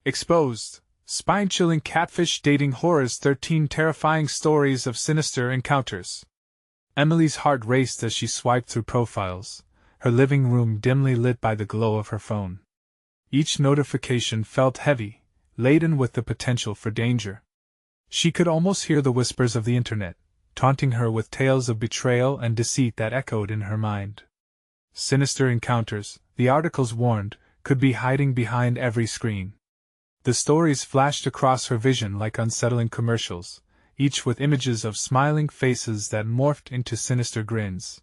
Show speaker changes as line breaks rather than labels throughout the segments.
Exposed. Spine-chilling catfish dating horrors, 13 terrifying stories of sinister encounters. Emily's heart raced as she swiped through profiles, her living room dimly lit by the glow of her phone. Each notification felt heavy, laden with the potential for danger. She could almost hear the whispers of the internet, taunting her with tales of betrayal and deceit that echoed in her mind. Sinister encounters, the articles warned, could be hiding behind every screen. The stories flashed across her vision like unsettling commercials, each with images of smiling faces that morphed into sinister grins.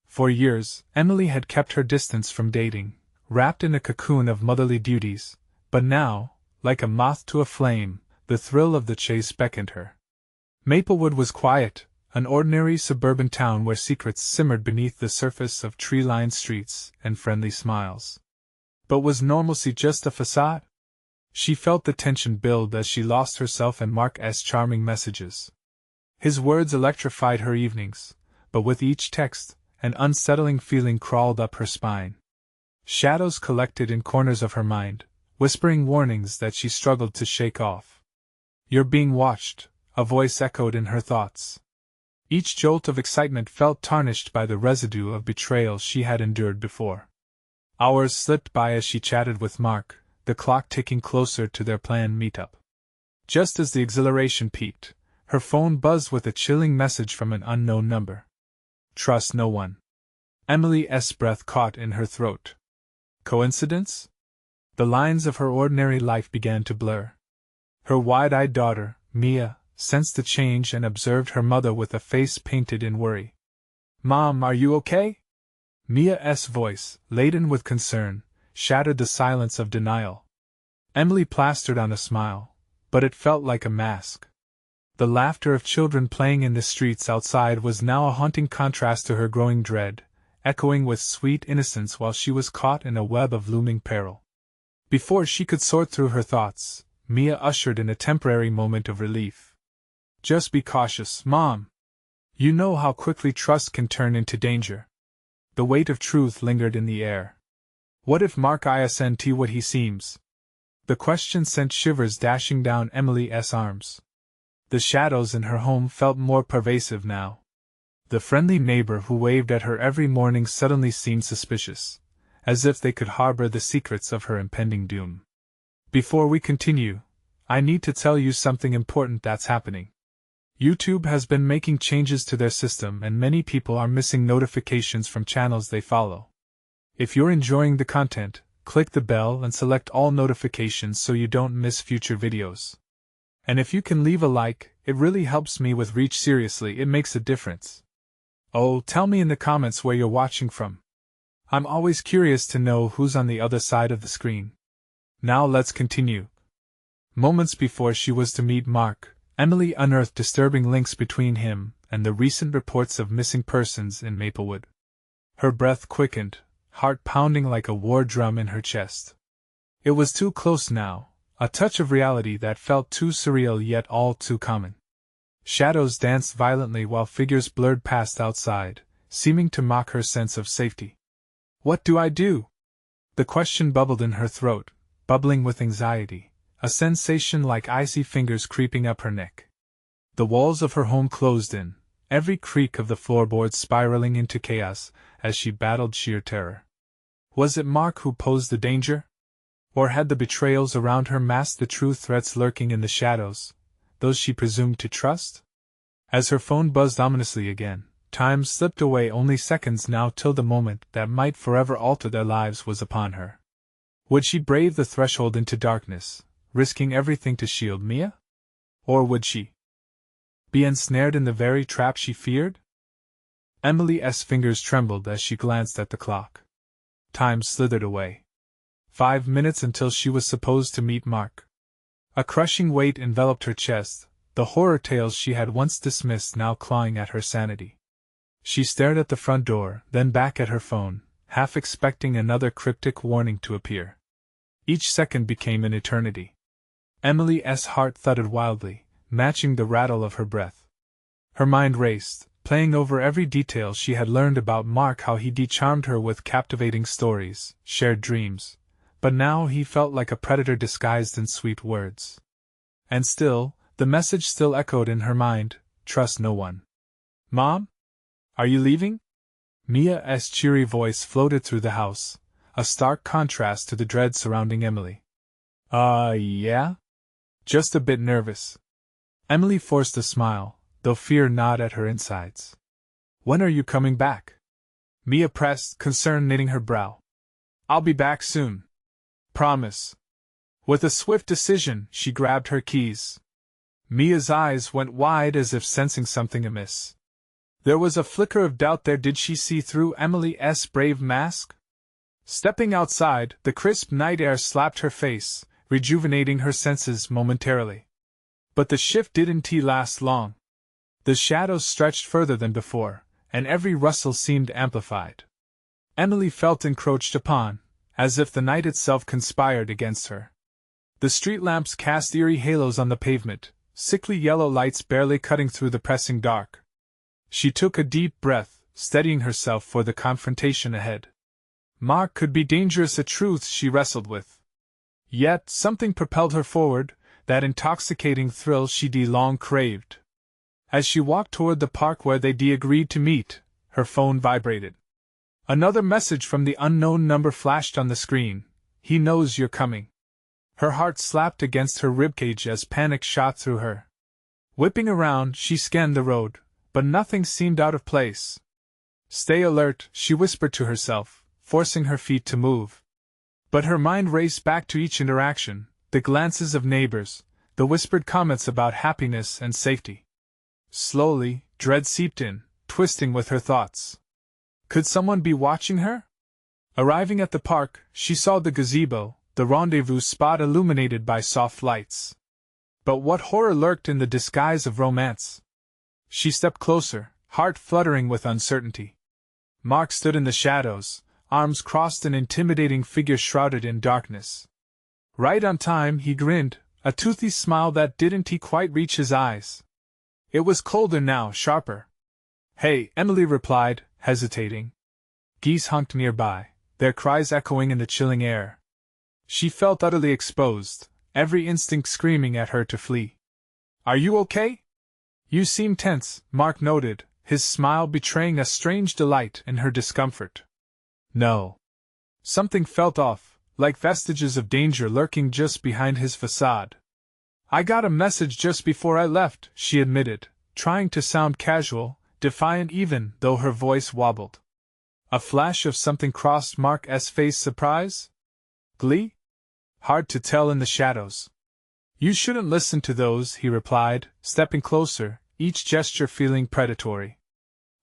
For years, Emily had kept her distance from dating, wrapped in a cocoon of motherly duties, but now, like a moth to a flame, the thrill of the chase beckoned her. Maplewood was quiet, an ordinary suburban town where secrets simmered beneath the surface of tree-lined streets and friendly smiles. But was normalcy just a facade? She felt the tension build as she lost herself in Mark's charming messages. His words electrified her evenings, but with each text, an unsettling feeling crawled up her spine. Shadows collected in corners of her mind, whispering warnings that she struggled to shake off. "You're being watched," a voice echoed in her thoughts. Each jolt of excitement felt tarnished by the residue of betrayal she had endured before. Hours slipped by as she chatted with Mark, the clock ticking closer to their planned meetup. Just as the exhilaration peaked, her phone buzzed with a chilling message from an unknown number. "Trust no one." Emily's breath caught in her throat. Coincidence? The lines of her ordinary life began to blur. Her wide-eyed daughter, Mia, sensed the change and observed her mother with a face painted in worry. "Mom, are you okay?" Mia's voice, laden with concern, shattered the silence of denial. Emily plastered on a smile, but it felt like a mask. The laughter of children playing in the streets outside was now a haunting contrast to her growing dread, echoing with sweet innocence while she was caught in a web of looming peril. Before she could sort through her thoughts, Mia ushered in a temporary moment of relief. "Just be cautious, Mom. You know how quickly trust can turn into danger." The weight of truth lingered in the air. What if Mark isn't what he seems? The question sent shivers dashing down Emily's arms. The shadows in her home felt more pervasive now. The friendly neighbor who waved at her every morning suddenly seemed suspicious, as if they could harbor the secrets of her impending doom. Before we continue, I need to tell you something important that's happening. YouTube has been making changes to their system and many people are missing notifications from channels they follow. If you're enjoying the content, click the bell and select all notifications so you don't miss future videos. And if you can leave a like, it really helps me with reach. Seriously, it makes a difference. Oh, tell me in the comments where you're watching from. I'm always curious to know who's on the other side of the screen. Now let's continue. Moments before she was to meet Mark, Emily unearthed disturbing links between him and the recent reports of missing persons in Maplewood. Her breath quickened, heart pounding like a war drum in her chest. It was too close now, a touch of reality that felt too surreal yet all too common. Shadows danced violently while figures blurred past outside, seeming to mock her sense of safety. What do I do? The question bubbled in her throat, bubbling with anxiety, a sensation like icy fingers creeping up her neck. The walls of her home closed in, every creak of the floorboards spiraling into chaos as she battled sheer terror. Was it Mark who posed the danger? Or had the betrayals around her masked the true threats lurking in the shadows, those she presumed to trust? As her phone buzzed ominously again, time slipped away, only seconds now till the moment that might forever alter their lives was upon her. Would she brave the threshold into darkness, risking everything to shield Mia? Or would she be ensnared in the very trap she feared? Emily's fingers trembled as she glanced at the clock. Time slithered away. 5 minutes until she was supposed to meet Mark. A crushing weight enveloped her chest, the horror tales she had once dismissed now clawing at her sanity. She stared at the front door, then back at her phone, half expecting another cryptic warning to appear. Each second became an eternity. Emily's heart thudded wildly, matching the rattle of her breath. Her mind raced, playing over every detail she had learned about Mark, how he charmed her with captivating stories, shared dreams, but now he felt like a predator disguised in sweet words. And still, the message still echoed in her mind, trust no one. Mom? Are you leaving? Mia's cheery voice floated through the house, a stark contrast to the dread surrounding Emily. Yeah? Just a bit nervous. Emily forced a smile, though fear gnawed at her insides. When are you coming back? Mia pressed, concern knitting her brow. I'll be back soon. Promise. With a swift decision, she grabbed her keys. Mia's eyes went wide as if sensing something amiss. There was a flicker of doubt there. Did she see through Emily's brave mask? Stepping outside, the crisp night air slapped her face, rejuvenating her senses momentarily. But the shift didn't last long. The shadows stretched further than before, and every rustle seemed amplified. Emily felt encroached upon, as if the night itself conspired against her. The street lamps cast eerie halos on the pavement, sickly yellow lights barely cutting through the pressing dark. She took a deep breath, steadying herself for the confrontation ahead. Mark could be dangerous, a truth she wrestled with. Yet something propelled her forward, that intoxicating thrill she'd long craved. As she walked toward the park where they'd agreed to meet, her phone vibrated. Another message from the unknown number flashed on the screen. He knows you're coming. Her heart slapped against her ribcage as panic shot through her. Whipping around, she scanned the road, but nothing seemed out of place. Stay alert, she whispered to herself, forcing her feet to move. But her mind raced back to each interaction, the glances of neighbors, the whispered comments about happiness and safety. Slowly, dread seeped in, twisting with her thoughts. Could someone be watching her? Arriving at the park, she saw the gazebo, the rendezvous spot illuminated by soft lights. But what horror lurked in the disguise of romance? She stepped closer, heart fluttering with uncertainty. Mark stood in the shadows, arms crossed, an intimidating figure shrouded in darkness. Right on time, he grinned, a toothy smile that didn't quite reach his eyes. It was colder now, sharper. Hey, Emily replied, hesitating. Geese honked nearby, their cries echoing in the chilling air. She felt utterly exposed, every instinct screaming at her to flee. Are you okay? You seem tense, Mark noted, his smile betraying a strange delight in her discomfort. No. Something felt off, like vestiges of danger lurking just behind his facade. I got a message just before I left, she admitted, trying to sound casual, defiant even though her voice wobbled. A flash of something crossed Mark's face. Surprise? Glee? Hard to tell in the shadows. You shouldn't listen to those, he replied, stepping closer, each gesture feeling predatory.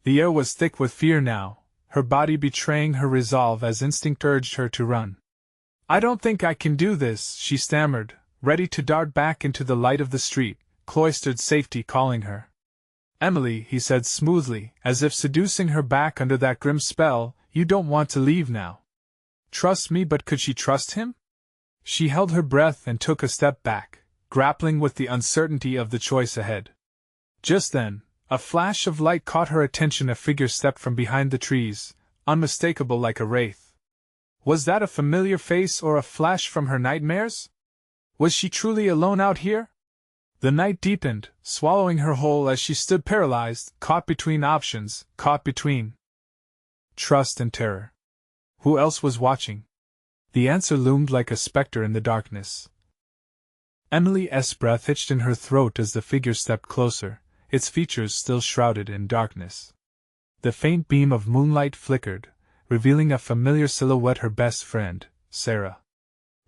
The air was thick with fear now, her body betraying her resolve as instinct urged her to run. I don't think I can do this, she stammered, ready to dart back into the light of the street, cloistered safety calling her. Emily, he said smoothly, as if seducing her back under that grim spell, you don't want to leave now. Trust me, but could she trust him? She held her breath and took a step back, grappling with the uncertainty of the choice ahead. Just then, a flash of light caught her attention. A figure stepped from behind the trees, unmistakable like a wraith. Was that a familiar face or a flash from her nightmares? Was she truly alone out here? The night deepened, swallowing her whole as she stood paralyzed, caught between options, caught between trust and terror. Who else was watching? The answer loomed like a specter in the darkness. Emily's breath hitched in her throat as the figure stepped closer, its features still shrouded in darkness. The faint beam of moonlight flickered, revealing a familiar silhouette, her best friend, Sarah.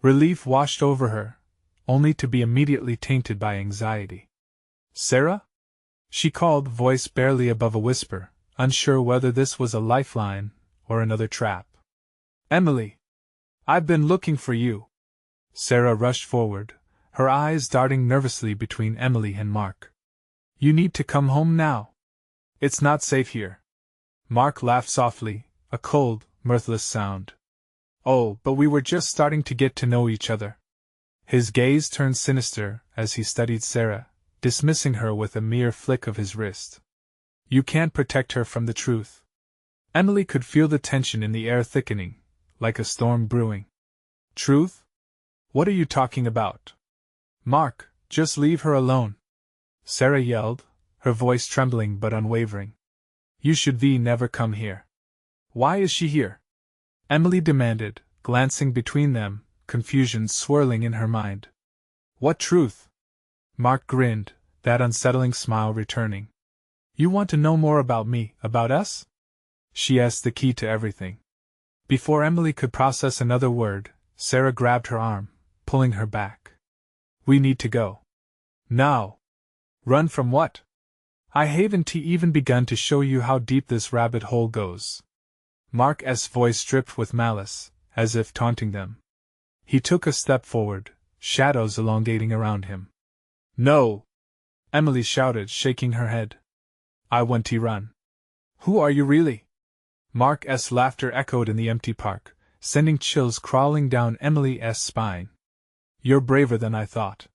Relief washed over her, only to be immediately tainted by anxiety. Sarah? She called, voice barely above a whisper, unsure whether this was a lifeline or another trap. Emily! I've been looking for you. Sarah rushed forward, her eyes darting nervously between Emily and Mark. You need to come home now. It's not safe here. Mark laughed softly, a cold, mirthless sound. Oh, but we were just starting to get to know each other. His gaze turned sinister as he studied Sarah, dismissing her with a mere flick of his wrist. You can't protect her from the truth. Emily could feel the tension in the air thickening, like a storm brewing. Truth? What are you talking about? Mark, just leave her alone, Sarah yelled, her voice trembling but unwavering. You should never come here. Why is she here? Emily demanded, glancing between them, confusion swirling in her mind. What truth? Mark grinned, that unsettling smile returning. You want to know more about me, about us? She asked, the key to everything. Before Emily could process another word, Sarah grabbed her arm, pulling her back. We need to go. Now. Run from what? I haven't even begun to show you how deep this rabbit hole goes. Mark's voice dripped with malice, as if taunting them. He took a step forward, shadows elongating around him. No! Emily shouted, shaking her head. I want to run. Who are you really? Mark's laughter echoed in the empty park, sending chills crawling down Emily's spine. You're braver than I thought.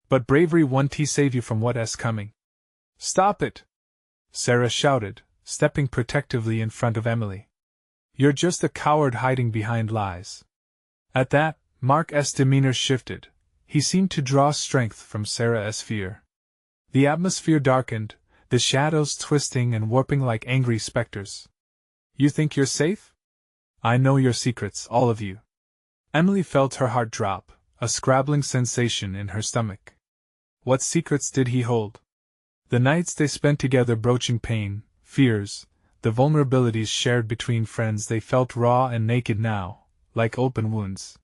But bravery won't save you from what's coming. Stop it! Sarah shouted, stepping protectively in front of Emily. You're just a coward hiding behind lies. At that, Mark's demeanor shifted. He seemed to draw strength from Sarah's fear. The atmosphere darkened, the shadows twisting and warping like angry specters. You think you're safe? I know your secrets, all of you. Emily felt her heart drop, a scrabbling sensation in her stomach. What secrets did he hold? The nights they spent together broaching pain, fears, the vulnerabilities shared between friends, they felt raw and naked now, like open wounds.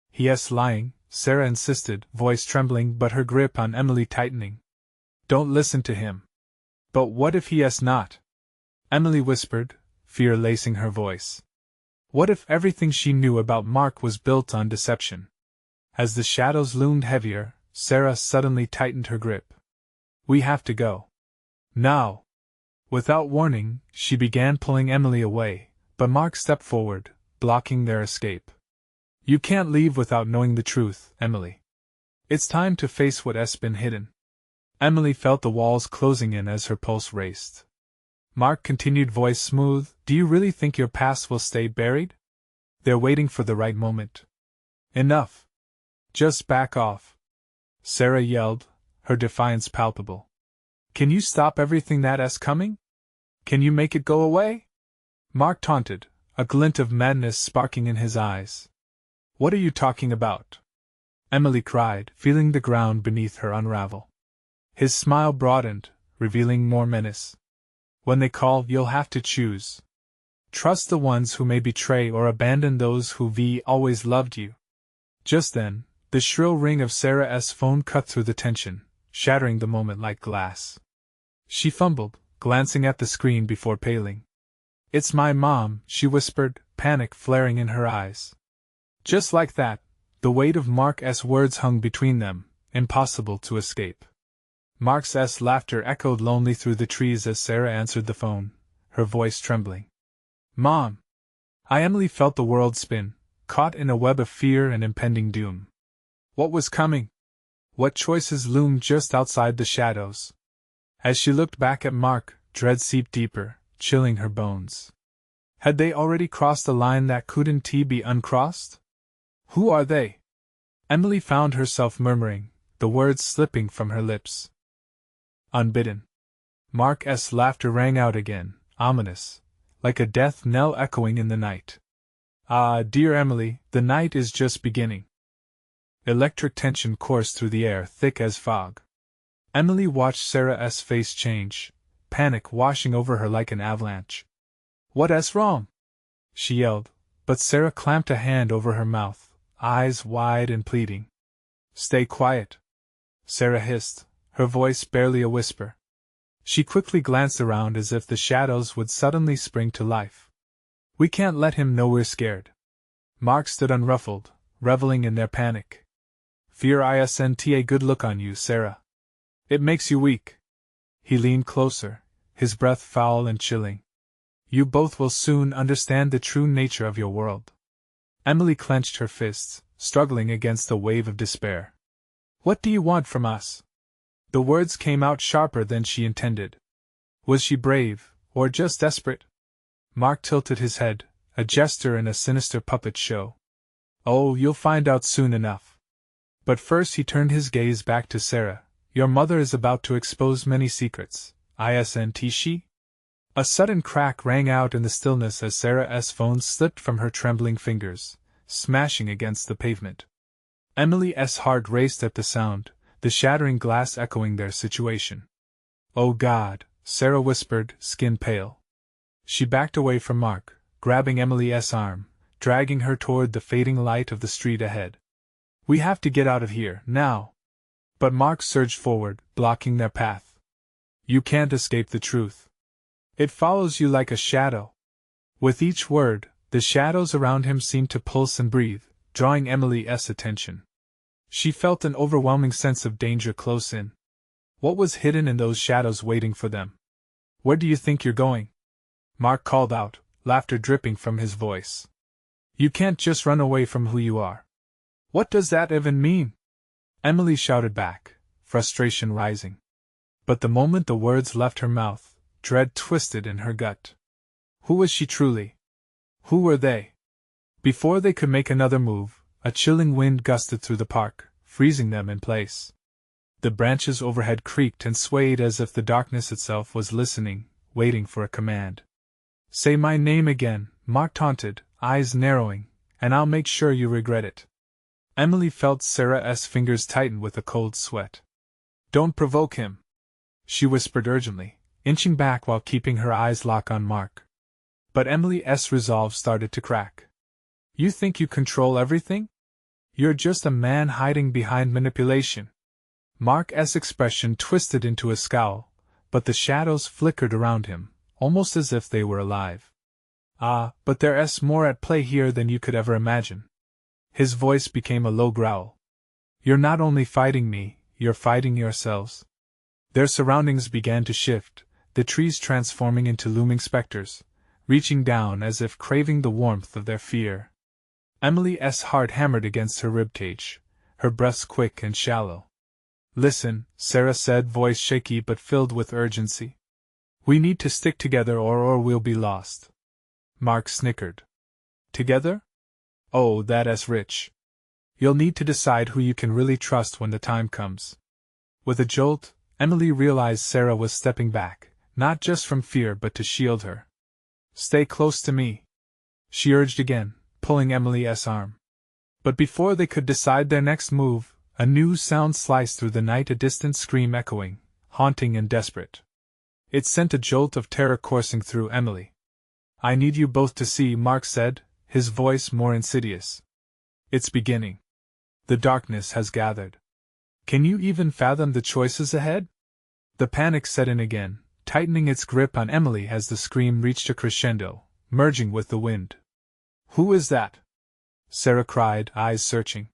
He's lying, Sarah insisted, voice trembling but her grip on Emily tightening. Don't listen to him. But what if he's not? Emily whispered, fear lacing her voice. What if everything she knew about Mark was built on deception? As the shadows loomed heavier, Sarah suddenly tightened her grip. We have to go. Now. Without warning, she began pulling Emily away, but Mark stepped forward, blocking their escape. You can't leave without knowing the truth, Emily. It's time to face what's been hidden. Emily felt the walls closing in as her pulse raced. Mark continued, voice smooth, do you really think your past will stay buried? They're waiting for the right moment. Enough. Just back off. Sarah yelled, her defiance palpable. Can you stop everything that's coming? Can you make it go away? Mark taunted, a glint of madness sparking in his eyes. What are you talking about? Emily cried, feeling the ground beneath her unravel. His smile broadened, revealing more menace. When they call, you'll have to choose. Trust the ones who may betray or abandon those who always loved you. Just then, the shrill ring of Sarah's phone cut through the tension, shattering the moment like glass. She fumbled, glancing at the screen before paling. It's my mom, she whispered, panic flaring in her eyes. Just like that, the weight of Mark's words hung between them, impossible to escape. Mark's laughter echoed lonely through the trees as Sarah answered the phone, her voice trembling. Mom! Emily felt the world spin, caught in a web of fear and impending doom. What was coming? What choices loomed just outside the shadows? As she looked back at Mark, dread seeped deeper, chilling her bones. Had they already crossed a line that couldn't be uncrossed? Who are they? Emily found herself murmuring, the words slipping from her lips. Unbidden. Mark's laughter rang out again, ominous, like a death knell echoing in the night. Ah, dear Emily, the night is just beginning. Electric tension coursed through the air, thick as fog. Emily watched Sarah's face change, panic washing over her like an avalanche. What's wrong? She yelled, but Sarah clamped a hand over her mouth, eyes wide and pleading. Stay quiet, Sarah hissed, her voice barely a whisper. She quickly glanced around as if the shadows would suddenly spring to life. We can't let him know we're scared. Mark stood unruffled, reveling in their panic. Fear isn't a good look on you, Sarah. It makes you weak. He leaned closer, his breath foul and chilling. You both will soon understand the true nature of your world. Emily clenched her fists, struggling against a wave of despair. What do you want from us? The words came out sharper than she intended. Was she brave, or just desperate? Mark tilted his head, a jester in a sinister puppet show. Oh, you'll find out soon enough. But first he turned his gaze back to Sarah. Your mother is about to expose many secrets. Isn't she? A sudden crack rang out in the stillness as Sarah's phone slipped from her trembling fingers, smashing against the pavement. Emily's heart raced at the sound, the shattering glass echoing their situation. Oh God, Sarah whispered, skin pale. She backed away from Mark, grabbing Emily's arm, dragging her toward the fading light of the street ahead. We have to get out of here, now. But Mark surged forward, blocking their path. You can't escape the truth. It follows you like a shadow. With each word, the shadows around him seemed to pulse and breathe, drawing Emily's attention. She felt an overwhelming sense of danger close in. What was hidden in those shadows waiting for them? Where do you think you're going? Mark called out, laughter dripping from his voice. You can't just run away from who you are. What does that even mean? Emily shouted back, frustration rising. But the moment the words left her mouth, dread twisted in her gut. Who was she truly? Who were they? Before they could make another move, a chilling wind gusted through the park, freezing them in place. The branches overhead creaked and swayed as if the darkness itself was listening, waiting for a command. Say my name again, Mark taunted, eyes narrowing, and I'll make sure you regret it. Emily felt Sarah's fingers tighten with a cold sweat. Don't provoke him, she whispered urgently, inching back while keeping her eyes locked on Mark. But Emily's resolve started to crack. You think you control everything? You're just a man hiding behind manipulation. Mark's expression twisted into a scowl, but the shadows flickered around him, almost as if they were alive. Ah, but there's more at play here than you could ever imagine. His voice became a low growl. You're not only fighting me, you're fighting yourselves. Their surroundings began to shift, the trees transforming into looming specters, reaching down as if craving the warmth of their fear. Emily's heart hammered against her ribcage, her breaths quick and shallow. Listen, Sarah said, voice shaky but filled with urgency. We need to stick together or we'll be lost. Mark snickered. Together? Oh, that's rich. You'll need to decide who you can really trust when the time comes. With a jolt, Emily realized Sarah was stepping back, not just from fear but to shield her. Stay close to me, she urged again, pulling Emily's arm. But before they could decide their next move, a new sound sliced through the night, a distant scream echoing, haunting and desperate. It sent a jolt of terror coursing through Emily. I need you both to see, Mark said, his voice more insidious. It's beginning. The darkness has gathered. Can you even fathom the choices ahead? The panic set in again, tightening its grip on Emily as the scream reached a crescendo, merging with the wind. Who is that? Sarah cried, eyes searching.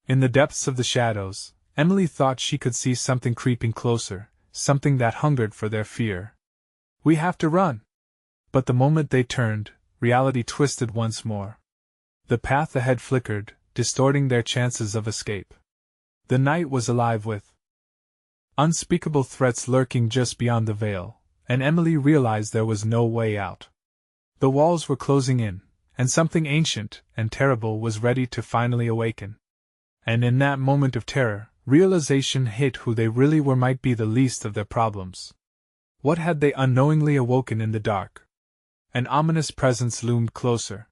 In the depths of the shadows, Emily thought she could see something creeping closer, something that hungered for their fear. We have to run! But the moment they turned, reality twisted once more. The path ahead flickered, distorting their chances of escape. The night was alive with unspeakable threats lurking just beyond the veil, and Emily realized there was no way out. The walls were closing in, and something ancient and terrible was ready to finally awaken. And in that moment of terror, realization hit who they really were might be the least of their problems. What had they unknowingly awoken in the dark? An ominous presence loomed closer.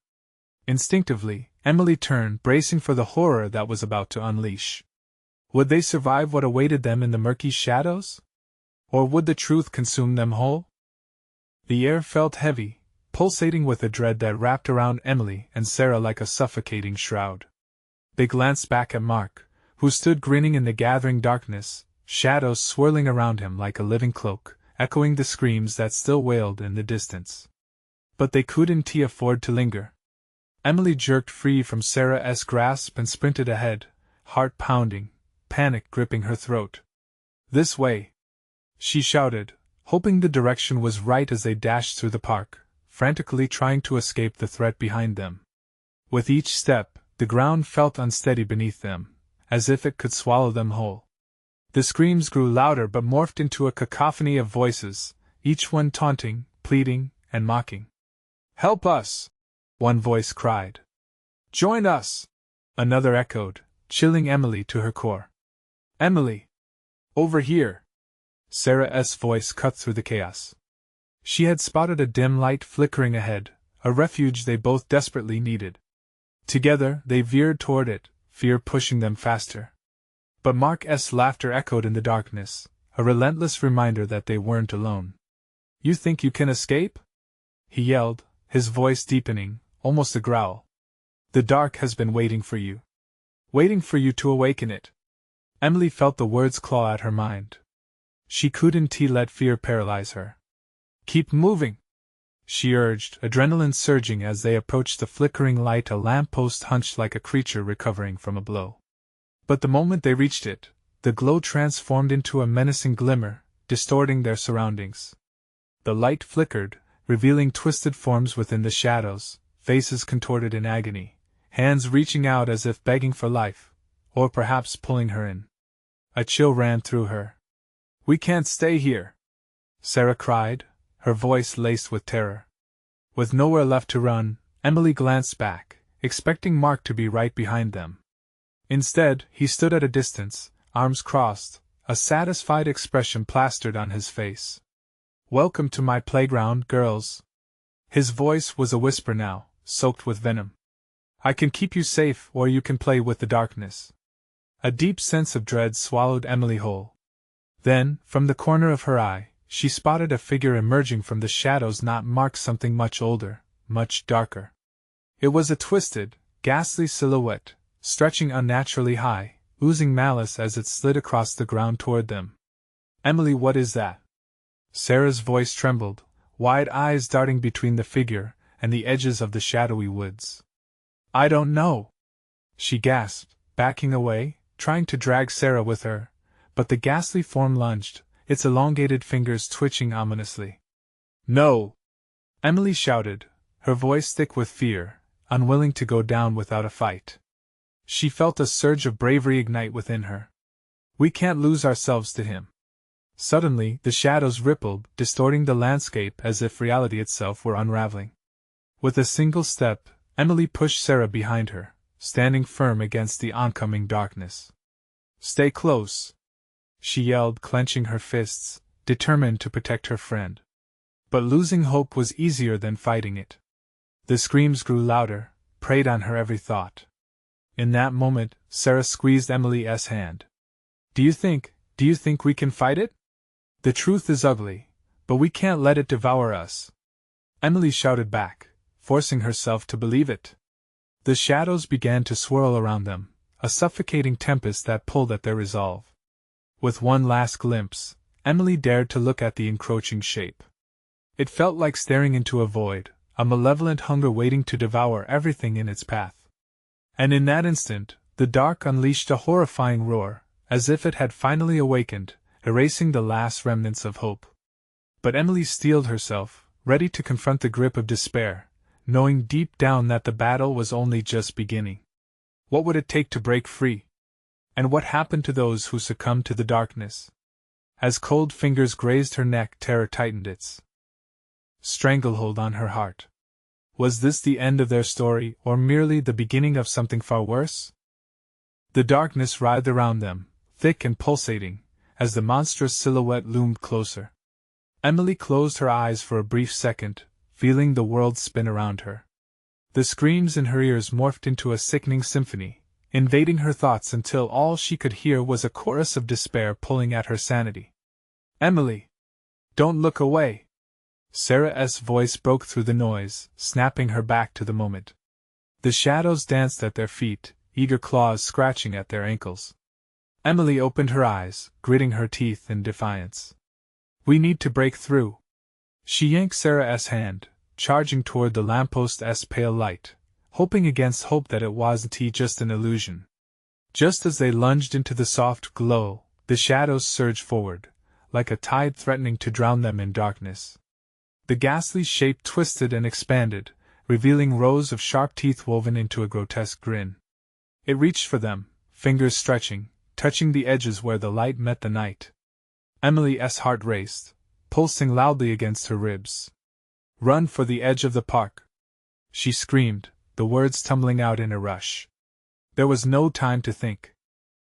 Instinctively, Emily turned, bracing for the horror that was about to unleash. Would they survive what awaited them in the murky shadows? Or would the truth consume them whole? The air felt heavy, pulsating with a dread that wrapped around Emily and Sarah like a suffocating shroud. They glanced back at Mark, who stood grinning in the gathering darkness, shadows swirling around him like a living cloak, echoing the screams that still wailed in the distance. But they couldn't afford to linger. Emily jerked free from Sarah's grasp and sprinted ahead, heart pounding, panic gripping her throat. This way! She shouted, hoping the direction was right as they dashed through the park, frantically trying to escape the threat behind them. With each step, the ground felt unsteady beneath them, as if it could swallow them whole. The screams grew louder but morphed into a cacophony of voices, each one taunting, pleading, and mocking. Help us! One voice cried. Join us! Another echoed, chilling Emily to her core. Emily! Over here! Sarah's voice cut through the chaos. She had spotted a dim light flickering ahead, a refuge they both desperately needed. Together, they veered toward it, fear pushing them faster. But Mark's laughter echoed in the darkness, a relentless reminder that they weren't alone. You think you can escape? He yelled, his voice deepening, almost a growl. The dark has been waiting for you. Waiting for you to awaken it. Emily felt the words claw at her mind. She couldn't let fear paralyze her. Keep moving, she urged, adrenaline surging as they approached the flickering light. A lamppost hunched like a creature recovering from a blow. But the moment they reached it, the glow transformed into a menacing glimmer, distorting their surroundings. The light flickered, revealing twisted forms within the shadows, faces contorted in agony, hands reaching out as if begging for life, or perhaps pulling her in. A chill ran through her. We can't stay here, Sarah cried, her voice laced with terror. With nowhere left to run, Emily glanced back, expecting Mark to be right behind them. Instead, he stood at a distance, arms crossed, a satisfied expression plastered on his face. Welcome to my playground, girls. His voice was a whisper now, soaked with venom. I can keep you safe, or you can play with the darkness. A deep sense of dread swallowed Emily whole. Then, from the corner of her eye, she spotted a figure emerging from the shadows, not Mark, something much older, much darker. It was a twisted, ghastly silhouette, stretching unnaturally high, oozing malice as it slid across the ground toward them. Emily, what is that? Sarah's voice trembled, wide eyes darting between the figure and the edges of the shadowy woods. I don't know, she gasped, backing away, trying to drag Sarah with her, but the ghastly form lunged, its elongated fingers twitching ominously. No! Emily shouted, her voice thick with fear, unwilling to go down without a fight. She felt a surge of bravery ignite within her. We can't lose ourselves to him. Suddenly, the shadows rippled, distorting the landscape as if reality itself were unraveling. With a single step, Emily pushed Sarah behind her, standing firm against the oncoming darkness. Stay close, she yelled, clenching her fists, determined to protect her friend. But losing hope was easier than fighting it. The screams grew louder, preyed on her every thought. In that moment, Sarah squeezed Emily's hand. Do you think we can fight it? The truth is ugly, but we can't let it devour us. Emily shouted back, forcing herself to believe it. The shadows began to swirl around them, a suffocating tempest that pulled at their resolve. With one last glimpse, Emily dared to look at the encroaching shape. It felt like staring into a void, a malevolent hunger waiting to devour everything in its path. And in that instant, the dark unleashed a horrifying roar, as if it had finally awakened, erasing the last remnants of hope. But Emily steeled herself, ready to confront the grip of despair, knowing deep down that the battle was only just beginning. What would it take to break free? And what happened to those who succumbed to the darkness? As cold fingers grazed her neck, terror tightened its stranglehold on her heart. Was this the end of their story, or merely the beginning of something far worse? The darkness writhed around them, thick and pulsating, as the monstrous silhouette loomed closer. Emily closed her eyes for a brief second, feeling the world spin around her. The screams in her ears morphed into a sickening symphony, invading her thoughts until all she could hear was a chorus of despair pulling at her sanity. Emily! Don't look away! Sarah's voice broke through the noise, snapping her back to the moment. The shadows danced at their feet, eager claws scratching at their ankles. Emily opened her eyes, gritting her teeth in defiance. We need to break through. She yanked Sarah's hand, charging toward the lampost's pale light, hoping against hope that it wasn't just an illusion. Just as they lunged into the soft glow, the shadows surged forward, like a tide threatening to drown them in darkness. The ghastly shape twisted and expanded, revealing rows of sharp teeth woven into a grotesque grin. It reached for them, fingers stretching, touching the edges where the light met the night. Emily's heart raced, pulsing loudly against her ribs. Run for the edge of the park! She screamed, the words tumbling out in a rush. There was no time to think.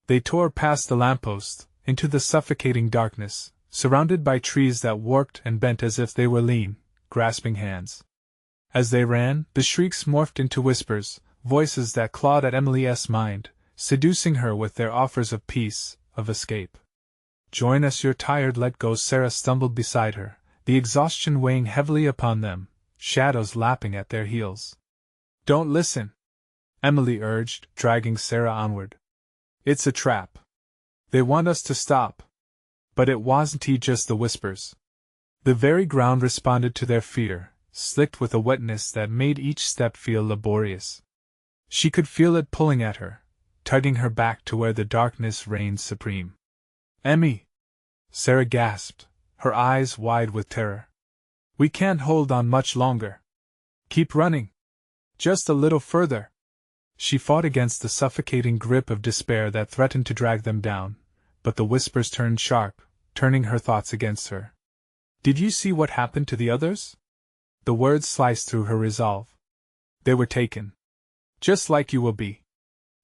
They tore past the lamppost, into the suffocating darkness, surrounded by trees that warped and bent as if they were lean, grasping hands. As they ran, the shrieks morphed into whispers, voices that clawed at Emily's mind, seducing her with their offers of peace, of escape. "Join us, you're tired, let go." Sarah stumbled beside her, the exhaustion weighing heavily upon them, shadows lapping at their heels. "Don't listen," Emily urged, dragging Sarah onward. "It's a trap. They want us to stop." But it wasn't just the whispers. The very ground responded to their fear, slicked with a wetness that made each step feel laborious. She could feel it pulling at her, tugging her back to where the darkness reigned supreme. "Emmy!" Sarah gasped, her eyes wide with terror. "We can't hold on much longer. Keep running. Just a little further." She fought against the suffocating grip of despair that threatened to drag them down, but the whispers turned sharp, turning her thoughts against her. "Did you see what happened to the others?" The words sliced through her resolve. "They were taken. Just like you will be."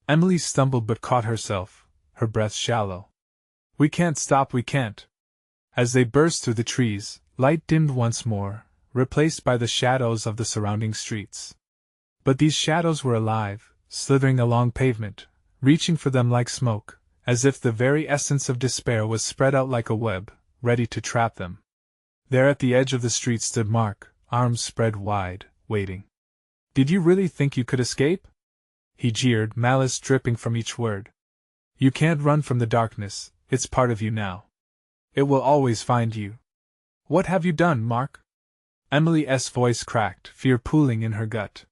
Emily stumbled but caught herself, her breath shallow. "We can't stop, we can't." As they burst through the trees, light dimmed once more, replaced by the shadows of the surrounding streets. But these shadows were alive, slithering along pavement, reaching for them like smoke, as if the very essence of despair was spread out like a web, ready to trap them. There at the edge of the street stood Mark, arms spread wide, waiting. "Did you really think you could escape?" he jeered, malice dripping from each word. "You can't run from the darkness, it's part of you now. It will always find you." "What have you done, Mark?" Emily's voice cracked, fear pooling in her gut.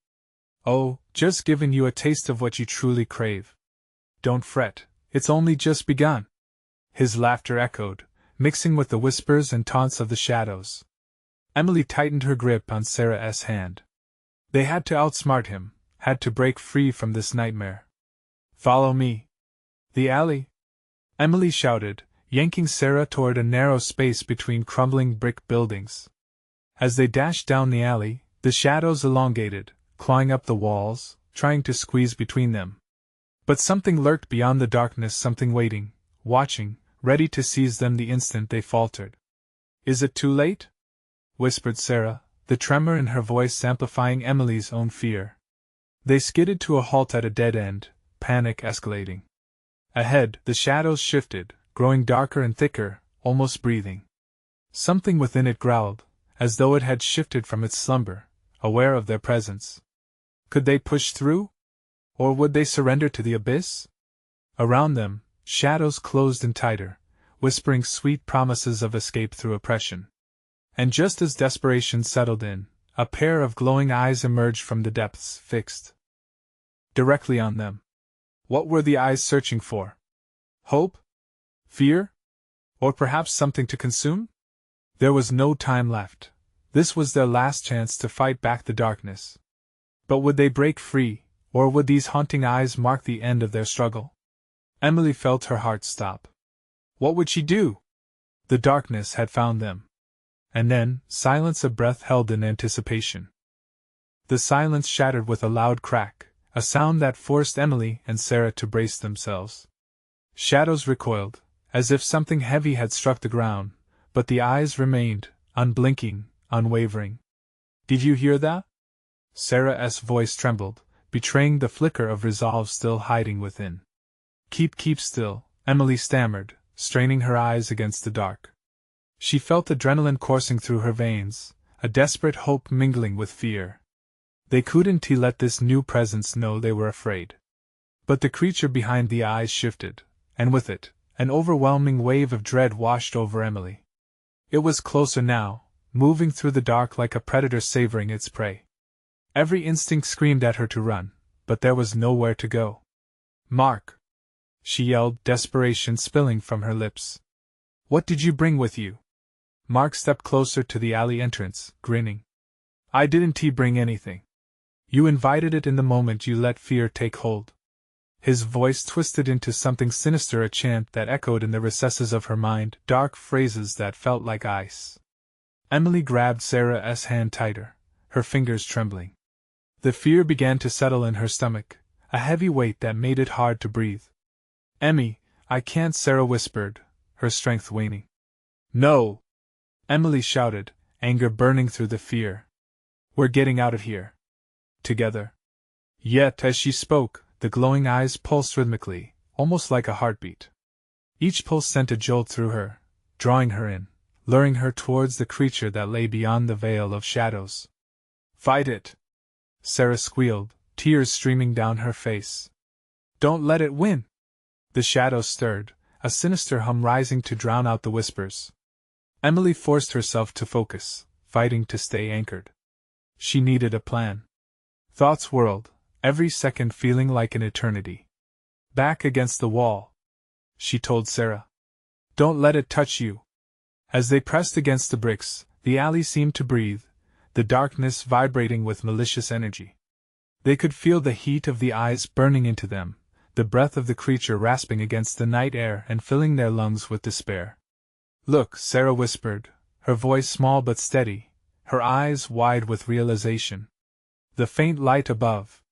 "Oh, just giving you a taste of what you truly crave. Don't fret, it's only just begun." His laughter echoed, mixing with the whispers and taunts of the shadows. Emily tightened her grip on Sarah's hand. They had to outsmart him, had to break free from this nightmare. "Follow me." "The alley?" Emily shouted, yanking Sarah toward a narrow space between crumbling brick buildings. As they dashed down the alley, the shadows elongated, clawing up the walls, trying to squeeze between them. But something lurked beyond the darkness, something waiting, watching, ready to seize them the instant they faltered. "Is it too late?" whispered Sarah, the tremor in her voice amplifying Emily's own fear. They skidded to a halt at a dead end, panic escalating. Ahead, the shadows shifted, growing darker and thicker, almost breathing. Something within it growled, as though it had shifted from its slumber, aware of their presence. Could they push through? Or would they surrender to the abyss? Around them, shadows closed in tighter, whispering sweet promises of escape through oppression. And just as desperation settled in, a pair of glowing eyes emerged from the depths, fixed directly on them. What were the eyes searching for? Hope? Fear? Or perhaps something to consume? There was no time left. This was their last chance to fight back the darkness. But would they break free, or would these haunting eyes mark the end of their struggle? Emily felt her heart stop. What would she do? The darkness had found them. And then, silence, a breath held in anticipation. The silence shattered with a loud crack, a sound that forced Emily and Sarah to brace themselves. Shadows recoiled, as if something heavy had struck the ground, but the eyes remained, unblinking, unwavering. "Did you hear that?" Sarah's voice trembled, betraying the flicker of resolve still hiding within. Keep still," Emily stammered, straining her eyes against the dark. She felt adrenaline coursing through her veins, a desperate hope mingling with fear. They couldn't let this new presence know they were afraid. But the creature behind the eyes shifted, and with it, an overwhelming wave of dread washed over Emily. It was closer now, moving through the dark like a predator savoring its prey. Every instinct screamed at her to run, but there was nowhere to go. "Mark!" she yelled, desperation spilling from her lips. "What did you bring with you?" Mark stepped closer to the alley entrance, grinning. "I didn't bring anything. You invited it in the moment you let fear take hold." His voice twisted into something sinister, a chant that echoed in the recesses of her mind, dark phrases that felt like ice. Emily grabbed Sarah's hand tighter, her fingers trembling. The fear began to settle in her stomach, a heavy weight that made it hard to breathe. "Emmy, I can't," Sarah whispered, her strength waning. "No!" Emily shouted, anger burning through the fear. "We're getting out of here. Together." Yet, as she spoke, the glowing eyes pulsed rhythmically, almost like a heartbeat. Each pulse sent a jolt through her, drawing her in, luring her towards the creature that lay beyond the veil of shadows. "Fight it!" Sarah squealed, tears streaming down her face. "Don't let it win!" The shadows stirred, a sinister hum rising to drown out the whispers. Emily forced herself to focus, fighting to stay anchored. She needed a plan. Thoughts whirled, every second feeling like an eternity. "Back against the wall," she told Sarah. "Don't let it touch you." As they pressed against the bricks, the alley seemed to breathe, the darkness vibrating with malicious energy. They could feel the heat of the eyes burning into them, the breath of the creature rasping against the night air and filling their lungs with despair. "Look," Sarah whispered, her voice small but steady, her eyes wide with realization. "The faint light above.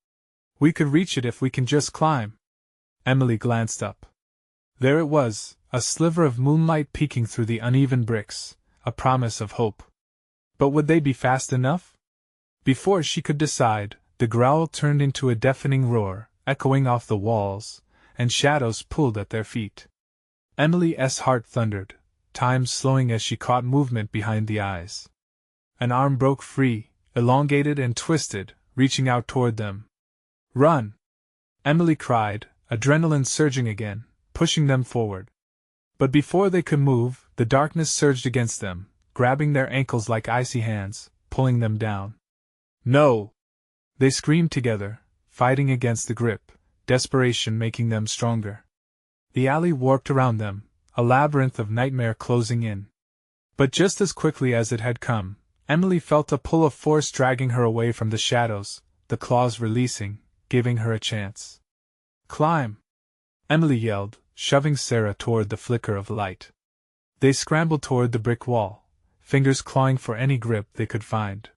We could reach it if we can just climb." Emily glanced up. There it was, a sliver of moonlight peeking through the uneven bricks, a promise of hope. But would they be fast enough? Before she could decide, the growl turned into a deafening roar, echoing off the walls, and shadows pulled at their feet. Emily's heart thundered, time slowing as she caught movement behind the eyes. An arm broke free, elongated and twisted, reaching out toward them. "Run!" Emily cried, adrenaline surging again, pushing them forward. But before they could move, the darkness surged against them, grabbing their ankles like icy hands, pulling them down. "No!" They screamed together, fighting against the grip, desperation making them stronger. The alley warped around them, a labyrinth of nightmare closing in. But just as quickly as it had come, Emily felt a pull of force dragging her away from the shadows, the claws releasing, giving her a chance. "Climb!" Emily yelled, shoving Sarah toward the flicker of light. They scrambled toward the brick wall, fingers clawing for any grip they could find.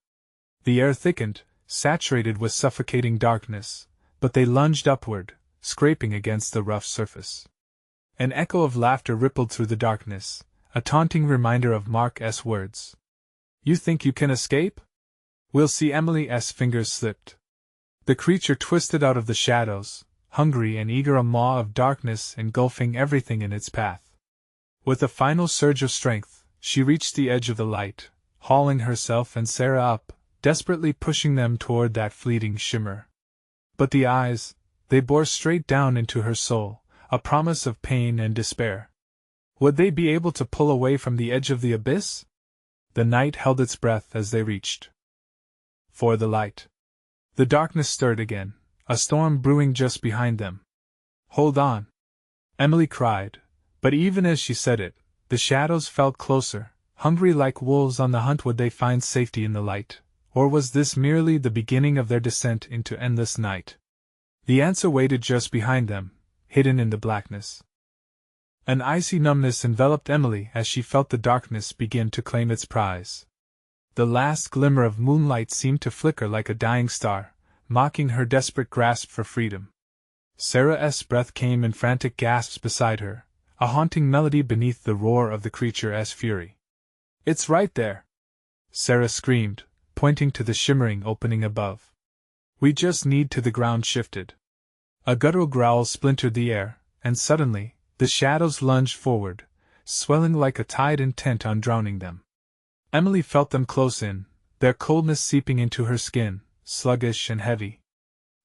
The air thickened, saturated with suffocating darkness, but they lunged upward, scraping against the rough surface. An echo of laughter rippled through the darkness, a taunting reminder of Mark's words. "You think you can escape? We'll see." Emily's fingers slipped. The creature twisted out of the shadows, hungry and eager, a maw of darkness engulfing everything in its path. With a final surge of strength, she reached the edge of the light, hauling herself and Sarah up, desperately pushing them toward that fleeting shimmer. But the eyes, they bore straight down into her soul, a promise of pain and despair. Would they be able to pull away from the edge of the abyss? The night held its breath as they reached for the light. The darkness stirred again, a storm brewing just behind them. "Hold on!" Emily cried, but even as she said it, the shadows felt closer, hungry like wolves on the hunt. Would they find safety in the light, or was this merely the beginning of their descent into endless night? The answer waited just behind them, hidden in the blackness. An icy numbness enveloped Emily as she felt the darkness begin to claim its prize. The last glimmer of moonlight seemed to flicker like a dying star, mocking her desperate grasp for freedom. Sarah's breath came in frantic gasps beside her, a haunting melody beneath the roar of the creature's fury. "It's right there!" Sarah screamed, pointing to the shimmering opening above. "We just need to." The ground shifted. A guttural growl splintered the air, and suddenly, the shadows lunged forward, swelling like a tide intent on drowning them. Emily felt them close in, their coldness seeping into her skin, sluggish and heavy.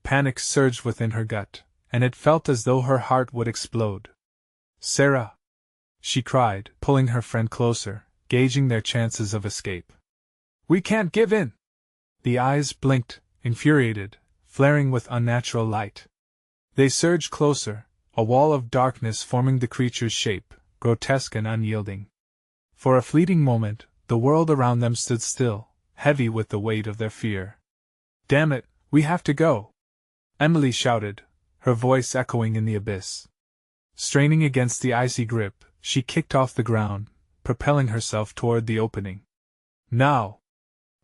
Panic surged within her gut, and it felt as though her heart would explode. "Sarah!" she cried, pulling her friend closer, gauging their chances of escape. "We can't give in!" The eyes blinked, infuriated, flaring with unnatural light. They surged closer, a wall of darkness forming the creature's shape, grotesque and unyielding. For a fleeting moment, the world around them stood still, heavy with the weight of their fear. "Damn it, we have to go!" Emily shouted, her voice echoing in the abyss. Straining against the icy grip, she kicked off the ground, propelling herself toward the opening. "Now!"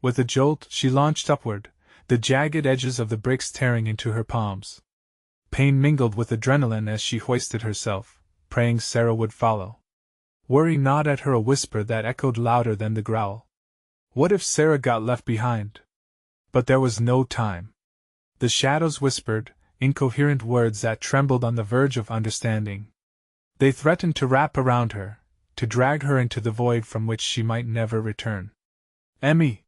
With a jolt, she launched upward, the jagged edges of the bricks tearing into her palms. pain mingled with adrenaline as she hoisted herself, praying Sarah would follow. Worry gnawed at her, a whisper that echoed louder than the growl. What if Sarah got left behind? But there was no time. The shadows whispered, incoherent words that trembled on the verge of understanding. They threatened to wrap around her, to drag her into the void from which she might never return. "Emmy!"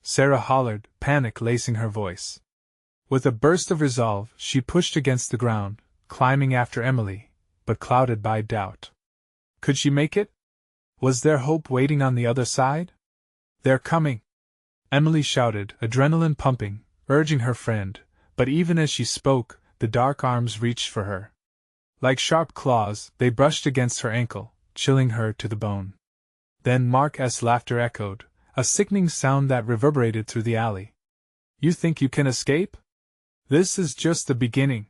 Sarah hollered, panic lacing her voice. With a burst of resolve, she pushed against the ground, climbing after Emily, but clouded by doubt. Could she make it? Was there hope waiting on the other side? "They're coming!" Emily shouted, adrenaline pumping, urging her friend, but even as she spoke, the dark arms reached for her. Like sharp claws, they brushed against her ankle, chilling her to the bone. Then Mark's laughter echoed, a sickening sound that reverberated through the alley. "You think you can escape? This is just the beginning.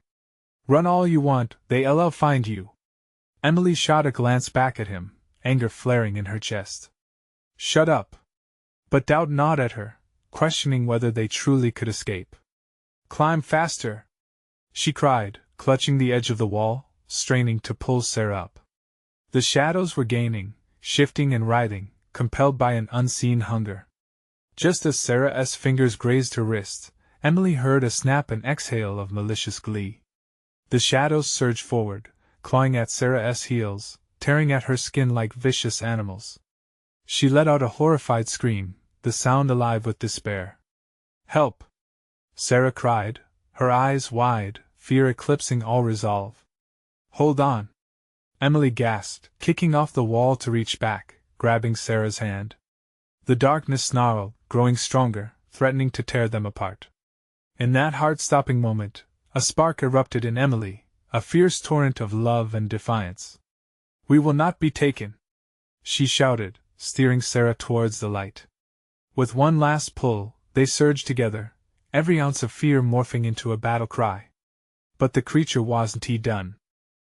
Run all you want, they'll find you." Emily shot a glance back at him, anger flaring in her chest. "Shut up." But doubt gnawed at her, questioning whether they truly could escape. "Climb faster!" she cried, clutching the edge of the wall, straining to pull Sarah up. The shadows were gaining, shifting and writhing, compelled by an unseen hunger. Just as Sarah's fingers grazed her wrist, Emily heard a snap and exhale of malicious glee. The shadows surged forward, clawing at Sarah's heels, tearing at her skin like vicious animals. She let out a horrified scream, the sound alive with despair. "Help!" Sarah cried, her eyes wide, fear eclipsing all resolve. "Hold on!" Emily gasped, kicking off the wall to reach back, grabbing Sarah's hand. The darkness snarled, growing stronger, threatening to tear them apart. In that heart-stopping moment, a spark erupted in Emily, a fierce torrent of love and defiance. "We will not be taken!" she shouted, steering Sarah towards the light. With one last pull, they surged together, every ounce of fear morphing into a battle cry. But the creature wasn't done.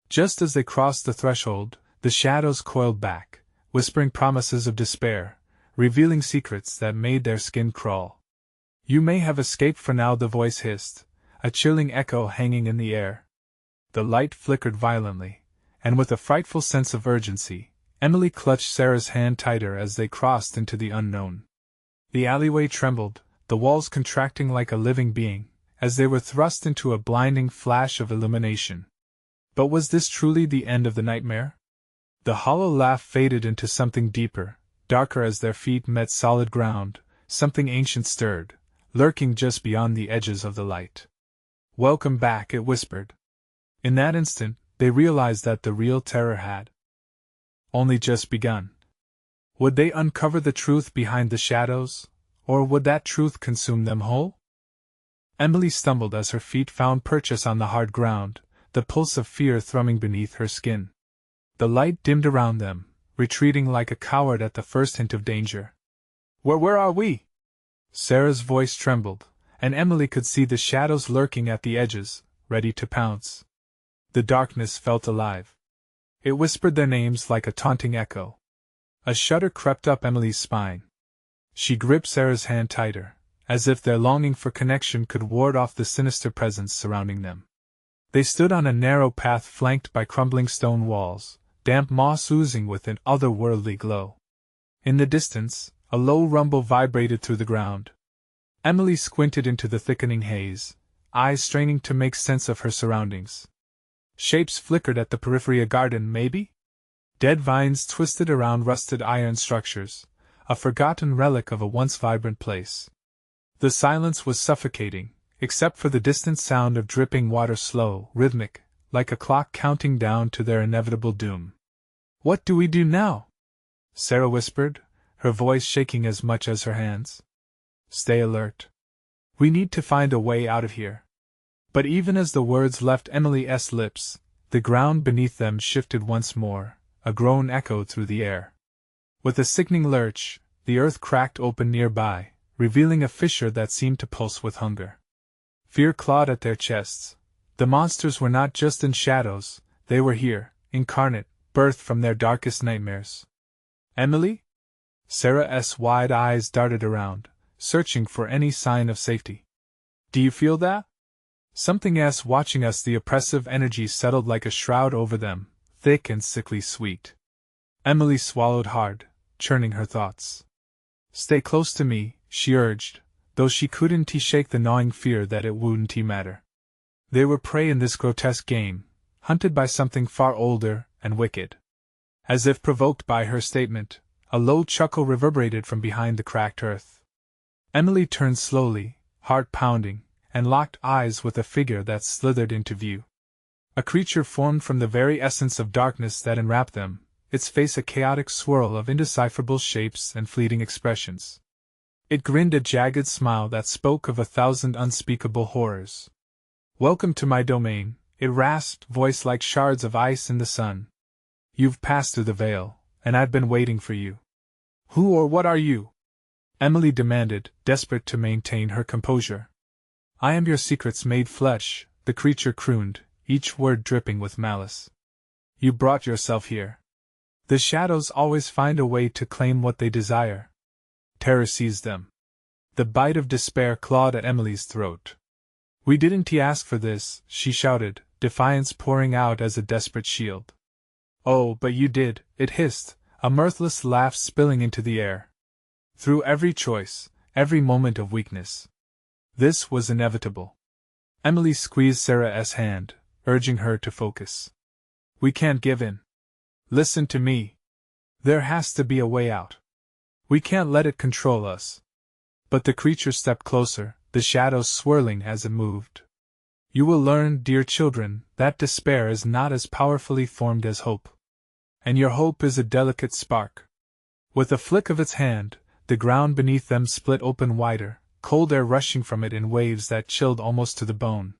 Just as they crossed the threshold, the shadows coiled back, whispering promises of despair, revealing secrets that made their skin crawl. "You may have escaped for now," the voice hissed, a chilling echo hanging in the air. The light flickered violently, and with a frightful sense of urgency, Emily clutched Sarah's hand tighter as they crossed into the unknown. The alleyway trembled, the walls contracting like a living being, as they were thrust into a blinding flash of illumination. But was this truly the end of the nightmare? The hollow laugh faded into something deeper, darker as their feet met solid ground, something ancient stirred, lurking just beyond the edges of the light. "Welcome back," it whispered. In that instant, they realized that the real terror had only just begun. Would they uncover the truth behind the shadows, or would that truth consume them whole? Emily stumbled as her feet found purchase on the hard ground, the pulse of fear thrumming beneath her skin. The light dimmed around them, retreating like a coward at the first hint of danger. Where are we?" Sarah's voice trembled, and Emily could see the shadows lurking at the edges, ready to pounce. The darkness felt alive. It whispered their names like a taunting echo. A shudder crept up Emily's spine. She gripped Sarah's hand tighter, as if their longing for connection could ward off the sinister presence surrounding them. They stood on a narrow path flanked by crumbling stone walls, damp moss oozing with an otherworldly glow. In the distance, a low rumble vibrated through the ground. Emily squinted into the thickening haze, eyes straining to make sense of her surroundings. Shapes flickered at the periphery, a garden, maybe? Dead vines twisted around rusted iron structures, a forgotten relic of a once vibrant place. The silence was suffocating, except for the distant sound of dripping water, slow, rhythmic, like a clock counting down to their inevitable doom. "What do we do now?" Sarah whispered, her voice shaking as much as her hands. "Stay alert. We need to find a way out of here." But even as the words left Emily's lips, the ground beneath them shifted once more, a groan echoed through the air. With a sickening lurch, the earth cracked open nearby, revealing a fissure that seemed to pulse with hunger. Fear clawed at their chests. The monsters were not just in shadows, they were here, incarnate, birthed from their darkest nightmares. "Emily?" Sarah's wide eyes darted around, searching for any sign of safety. "Do you feel that?" Something else watching us. The oppressive energy settled like a shroud over them, thick and sickly sweet. Emily swallowed hard, churning her thoughts. Stay close to me, she urged, though she couldn't shake the gnawing fear that it wouldn't matter. They were prey in this grotesque game, hunted by something far older and wicked. As if provoked by her statement, a low chuckle reverberated from behind the cracked earth. Emily turned slowly, heart pounding, and locked eyes with a figure that slithered into view. A creature formed from the very essence of darkness that enwrapped them, its face a chaotic swirl of indecipherable shapes and fleeting expressions. It grinned a jagged smile that spoke of 1,000 unspeakable horrors. Welcome to my domain, it rasped, voice like shards of ice in the sun. You've passed through the veil, and I've been waiting for you. Who or what are you? Emily demanded, desperate to maintain her composure. I am your secrets made flesh, the creature crooned, each word dripping with malice. You brought yourself here. The shadows always find a way to claim what they desire. Terror seized them. The bite of despair clawed at Emily's throat. We didn't ask for this, she shouted, defiance pouring out as a desperate shield. Oh, but you did, it hissed, a mirthless laugh spilling into the air. Through every choice, every moment of weakness. This was inevitable. Emily squeezed Sarah's hand, urging her to focus. We can't give in. Listen to me. There has to be a way out. We can't let it control us. But the creature stepped closer, the shadows swirling as it moved. You will learn, dear children, that despair is not as powerfully formed as hope. And your hope is a delicate spark. With a flick of its hand, the ground beneath them split open wider, cold air rushing from it in waves that chilled almost to the bone.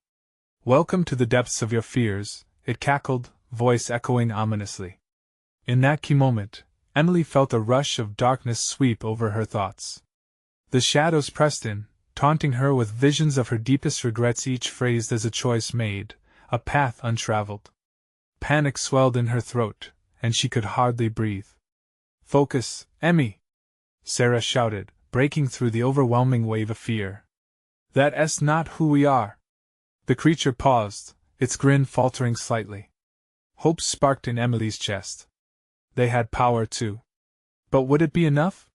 Welcome to the depths of your fears, it cackled, voice echoing ominously. In that key moment, Emily felt a rush of darkness sweep over her thoughts. The shadows pressed in, taunting her with visions of her deepest regrets, each phrased as a choice made, a path untraveled. Panic swelled in her throat, and she could hardly breathe. Focus, Emmy! Sarah shouted, breaking through the overwhelming wave of fear. That's not who we are. The creature paused, its grin faltering slightly. Hope sparked in Emily's chest. They had power too. But would it be enough?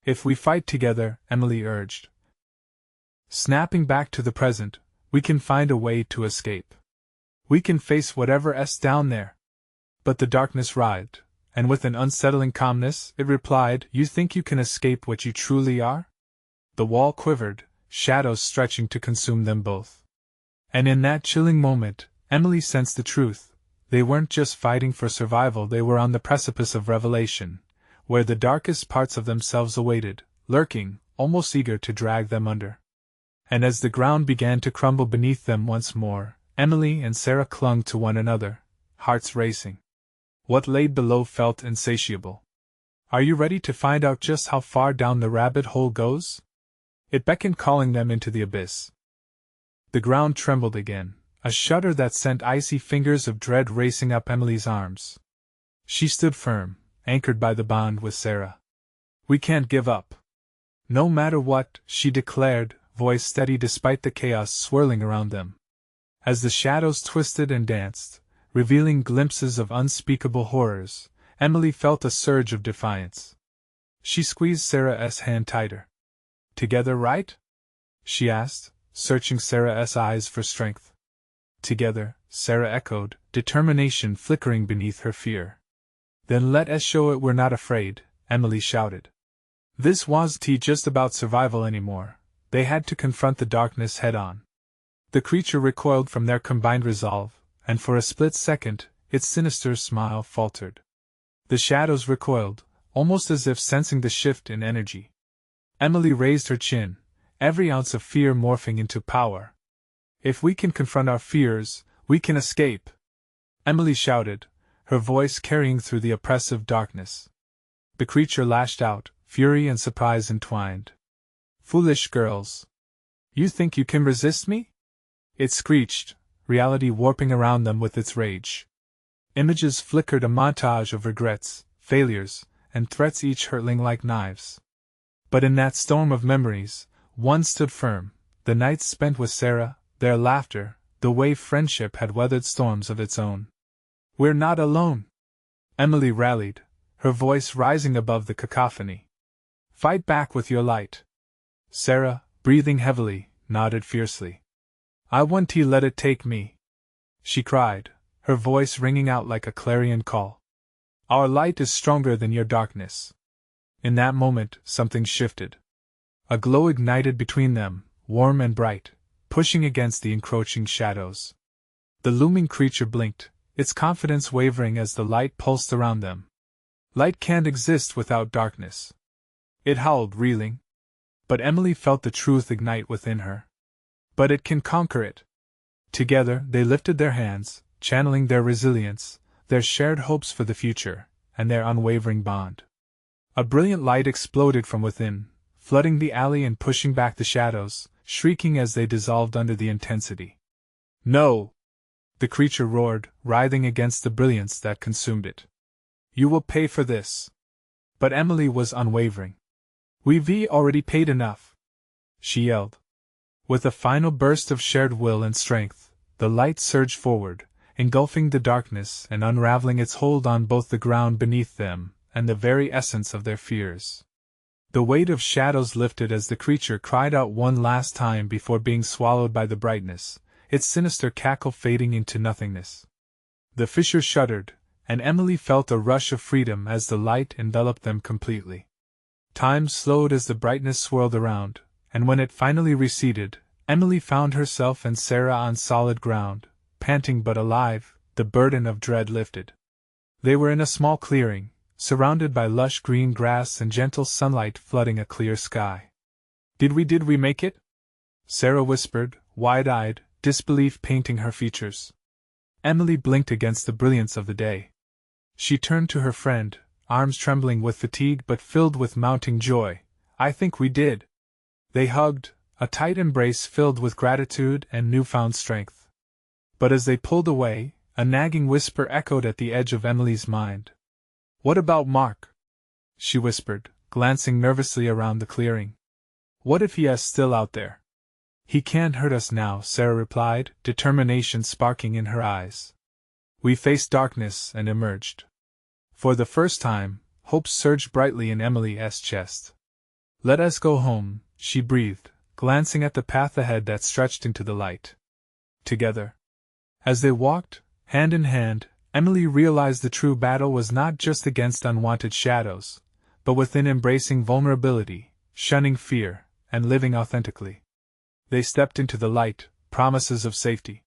If we fight together, Emily urged. Snapping back to the present, we can find a way to escape. We can face whatever's down there. But the darkness writhed, and with an unsettling calmness, it replied, You think you can escape what you truly are? The wall quivered, shadows stretching to consume them both. And in that chilling moment, Emily sensed the truth. They weren't just fighting for survival, they were on the precipice of revelation, where the darkest parts of themselves awaited, lurking, almost eager to drag them under. And as the ground began to crumble beneath them once more, Emily and Sarah clung to one another, hearts racing. What lay below felt insatiable. Are you ready to find out just how far down the rabbit hole goes? It beckoned, calling them into the abyss. The ground trembled again, a shudder that sent icy fingers of dread racing up Emily's arms. She stood firm, anchored by the bond with Sarah. We can't give up. No matter what, she declared, voice steady despite the chaos swirling around them. As the shadows twisted and danced, revealing glimpses of unspeakable horrors, Emily felt a surge of defiance. She squeezed Sarah's hand tighter. Together, right? She asked, searching Sarah's eyes for strength. Together, Sarah echoed, determination flickering beneath her fear. Then let us show it we're not afraid, Emily shouted. This wasn't just about survival anymore. They had to confront the darkness head-on. The creature recoiled from their combined resolve, and for a split second, its sinister smile faltered. The shadows recoiled, almost as if sensing the shift in energy. Emily raised her chin, every ounce of fear morphing into power. If we can confront our fears, we can escape! Emily shouted, her voice carrying through the oppressive darkness. The creature lashed out, fury and surprise entwined. Foolish girls! You think you can resist me? It screeched, reality warping around them with its rage. Images flickered, a montage of regrets, failures, and threats, each hurtling like knives. But in that storm of memories, one stood firm, the nights spent with Sarah, their laughter, the way friendship had weathered storms of its own. "We're not alone!" Emily rallied, her voice rising above the cacophony. "Fight back with your light!" Sarah, breathing heavily, nodded fiercely. "I won't let it take me!" she cried, her voice ringing out like a clarion call. "Our light is stronger than your darkness." In that moment, something shifted. A glow ignited between them, warm and bright, pushing against the encroaching shadows. The looming creature blinked, its confidence wavering as the light pulsed around them. "Light can't exist without darkness," it howled, reeling. But Emily felt the truth ignite within her. "But it can conquer it." Together, they lifted their hands, channeling their resilience, their shared hopes for the future, and their unwavering bond. A brilliant light exploded from within, flooding the alley and pushing back the shadows, shrieking as they dissolved under the intensity. "No!" the creature roared, writhing against the brilliance that consumed it. "You will pay for this." But Emily was unwavering. "We've already paid enough," she yelled. With a final burst of shared will and strength, the light surged forward, engulfing the darkness and unraveling its hold on both the ground beneath them and the very essence of their fears. The weight of shadows lifted as the creature cried out one last time before being swallowed by the brightness, its sinister cackle fading into nothingness. The fissure shuddered, and Emily felt a rush of freedom as the light enveloped them completely. Time slowed as the brightness swirled around, and when it finally receded, Emily found herself and Sarah on solid ground, panting but alive, the burden of dread lifted. They were in a small clearing, surrounded by lush green grass and gentle sunlight flooding a clear sky. Did we make it?" Sarah whispered, wide-eyed, disbelief painting her features. Emily blinked against the brilliance of the day. She turned to her friend, arms trembling with fatigue but filled with mounting joy. "I think we did." They hugged, a tight embrace filled with gratitude and newfound strength. But as they pulled away, a nagging whisper echoed at the edge of Emily's mind. "What about Mark?" she whispered, glancing nervously around the clearing. "What if he is still out there?" "He can't hurt us now," Sarah replied, determination sparking in her eyes. We faced darkness and emerged. For the first time, hope surged brightly in Emily's chest. "Let us go home," she breathed, glancing at the path ahead that stretched into the light. Together. As they walked, hand in hand, Emily realized the true battle was not just against unwanted shadows, but within embracing vulnerability, shunning fear, and living authentically. They stepped into the light, promises of safety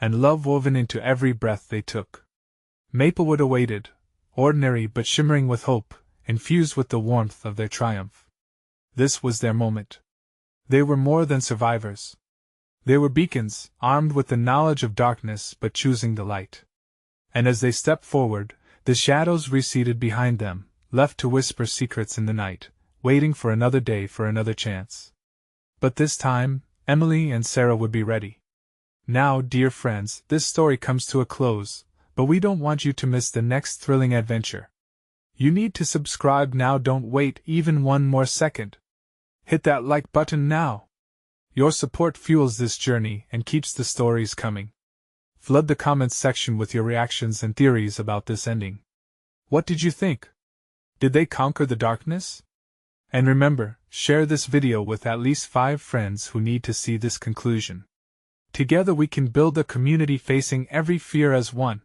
and love woven into every breath they took. Maplewood awaited, ordinary but shimmering with hope, infused with the warmth of their triumph. This was their moment. They were more than survivors. They were beacons, armed with the knowledge of darkness but choosing the light. And as they stepped forward, the shadows receded behind them, left to whisper secrets in the night, waiting for another day, for another chance. But this time, Emily and Sarah would be ready. Now, dear friends, this story comes to a close, but we don't want you to miss the next thrilling adventure. You need to subscribe now, don't wait even one more second. Hit that like button now. Your support fuels this journey and keeps the stories coming. Flood the comments section with your reactions and theories about this ending. What did you think? Did they conquer the darkness? And remember, share this video with at least 5 friends who need to see this conclusion. Together we can build a community facing every fear as one.